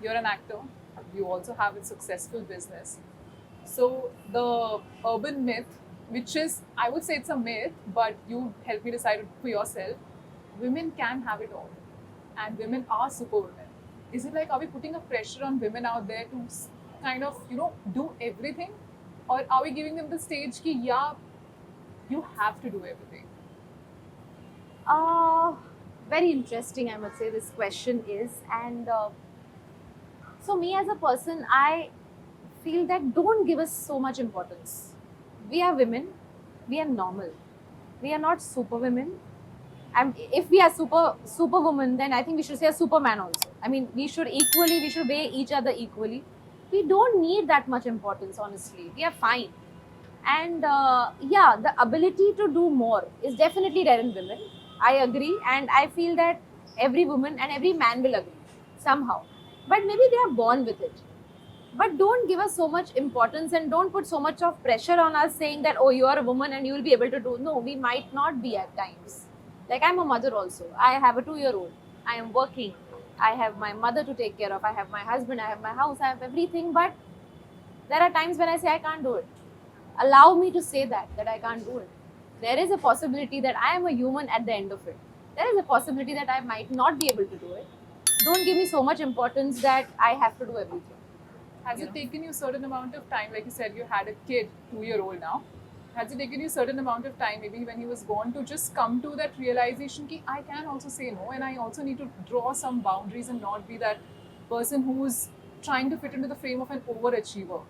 you're an actor, you also have a successful business. So the urban myth, which is, I would say it's a myth, but you help me decide it for yourself. Women can have it all, and women are superwomen. Is it like, are we putting a pressure on women out there to kind of, do everything, or are we giving them the stage ki yeah, you have to do everything? Uh, Very interesting, I must say, this question is. And so, me as a person, I feel that don't give us so much importance. We are women, we are normal. We are not super women. And if we are super woman, then I think we should say a superman also. I mean, we should weigh each other equally. We don't need that much importance, honestly. We are fine. And yeah, the ability to do more is definitely there in women. I agree, and I feel that every woman and every man will agree somehow. But maybe they are born with it. But don't give us so much importance and don't put so much of pressure on us saying that, oh, you are a woman and you will be able to do. No, we might not be at times. Like, I'm a mother also. I have a 2-year-old. I am working. I have my mother to take care of. I have my husband. I have my house. I have everything. But there are times when I say I can't do it. Allow me to say that I can't do it. There is a possibility that I am a human at the end of it. There is a possibility that I might not be able to do it. Don't give me so much importance that I have to do everything. Has it taken you a certain amount of time? Like you said, you had a kid, 2 year old now. Has it taken you a certain amount of time, maybe when he was born, to just come to that realization that I can also say no, and I also need to draw some boundaries and not be that person who's trying to fit into the frame of an overachiever,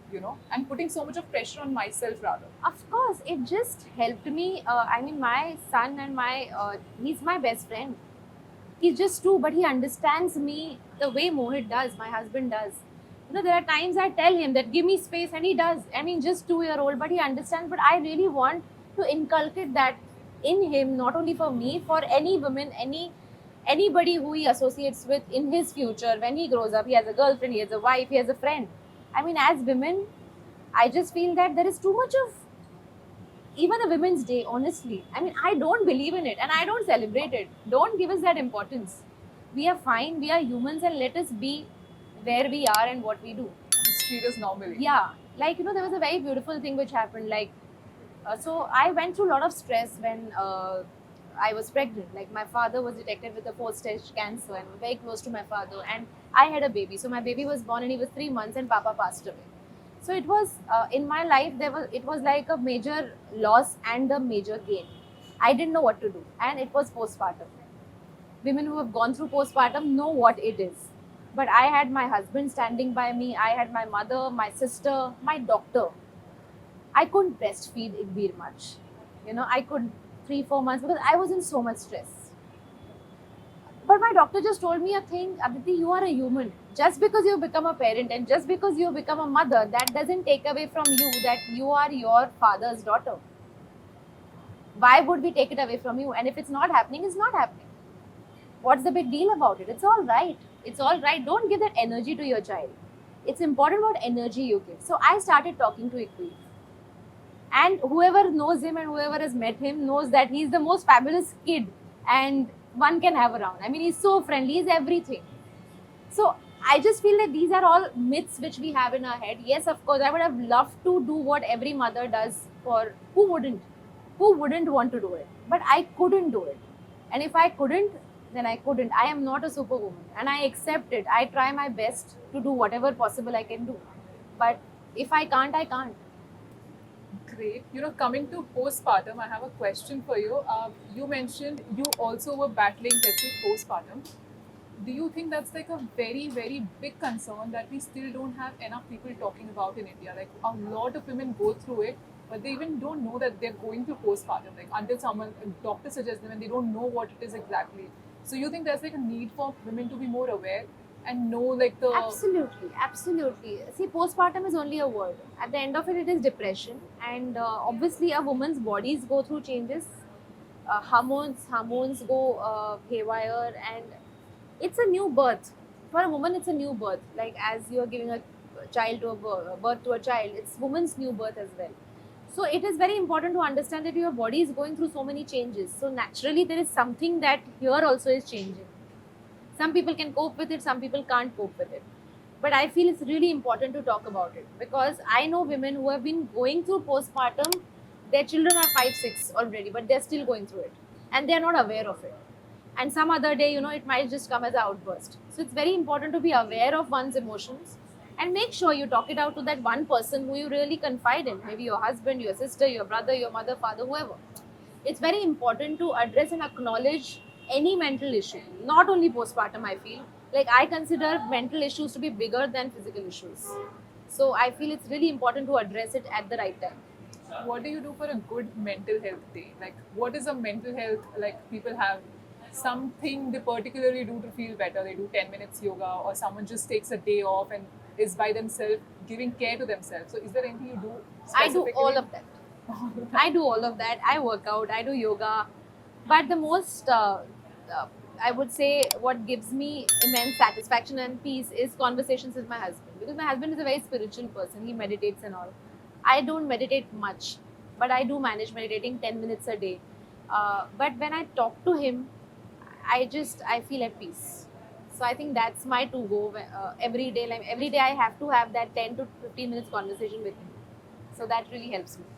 and putting so much of pressure on myself rather? Of course, it just helped me. I mean, my son and he's my best friend. He's just two, but he understands me the way Mohit does, my husband does. There are times I tell him that give me space, and he does. I mean, just 2-year-old, but he understands. But I really want to inculcate that in him, not only for me, for any woman, anybody who he associates with in his future when he grows up. He has a girlfriend, he has a wife, he has a friend. I mean, as women, I just feel that there is too much of even a women's day, honestly. I mean, I don't believe in it and I don't celebrate it. Don't give us that importance. We are fine, we are humans, and let us be where we are and what we do. Just treat us normally. Yeah, like, there was a very beautiful thing which happened. Like, so I went through a lot of stress when I was pregnant. Like, my father was detected with a 4-stage cancer, and I'm very close to my father. And I had a baby. So my baby was born, and he was 3 months, and Papa passed away. So it was in my life. It was like a major loss and a major gain. I didn't know what to do, and it was postpartum. Women who have gone through postpartum know what it is. But I had my husband standing by me. I had my mother, my sister, my doctor. I couldn't breastfeed Igbir much. I could 3-4 months because I was in so much stress. But my doctor just told me a thing, Aditi, you are a human. Just because you become a parent and just because you become a mother, that doesn't take away from you that you are your father's daughter. Why would we take it away from you? And if it's not happening, it's not happening. What's the big deal about it? It's all right. It's all right. Don't give that energy to your child. It's important what energy you give. So I started talking to Iqbal. And whoever knows him and whoever has met him knows that he's the most fabulous kid and one can have around. I mean, he's so friendly, he's everything. So I just feel that these are all myths which we have in our head. Yes, of course, I would have loved to do what every mother does for who wouldn't? Who wouldn't want to do it? But I couldn't do it. And if I couldn't, then I couldn't. I am not a superwoman and I accept it. I try my best to do whatever possible I can do. But if I can't, I can't. Great. Coming to postpartum, I have a question for you. You mentioned you also were battling, let's say, postpartum. Do you think that's like a very, very big concern that we still don't have enough people talking about in India? Like, a lot of women go through it, but they even don't know that they're going through postpartum. Like, until a doctor suggests them and they don't know what it is exactly. So you think there's like a need for women to be more aware and know like the... Absolutely. See, postpartum is only a word. At the end of it, it is depression. And obviously, a woman's bodies go through changes. Hormones go haywire, and it's a new birth. For a woman, it's a new birth. Like, as you're giving a child to birth to a child, it's woman's new birth as well. So it is very important to understand that your body is going through so many changes. So naturally, there is something that here also is changing. Some people can cope with it, some people can't cope with it. But I feel it's really important to talk about it, because I know women who have been going through postpartum. Their children are 5, 6 already, but they're still going through it, and they're not aware of it. And some other day, it might just come as an outburst. So it's very important to be aware of one's emotions, and make sure you talk it out to that one person who you really confide in, maybe your husband, your sister, your brother, your mother, father, whoever. It's very important to address and acknowledge any mental issue, not only postpartum. I feel like I consider mental issues to be bigger than physical issues. So I feel it's really important to address it at the right time. What do you do for a good mental health day? Like, what is a mental health, like people have something they particularly do to feel better? They do 10 minutes yoga, or someone just takes a day off and is by themselves giving care to themselves. So is there anything you do I do specifically? all of that. I do all of that. I work out, I do yoga. But the most, uh, I would say, what gives me immense satisfaction and peace is conversations with my husband. Because my husband is a very spiritual person. He meditates and all. I don't meditate much, but I do manage meditating 10 minutes a day. But when I talk to him, I feel at peace. So I think that's my to go every day. Like every day, I have to have that 10 to 15 minutes conversation with him. So that really helps me.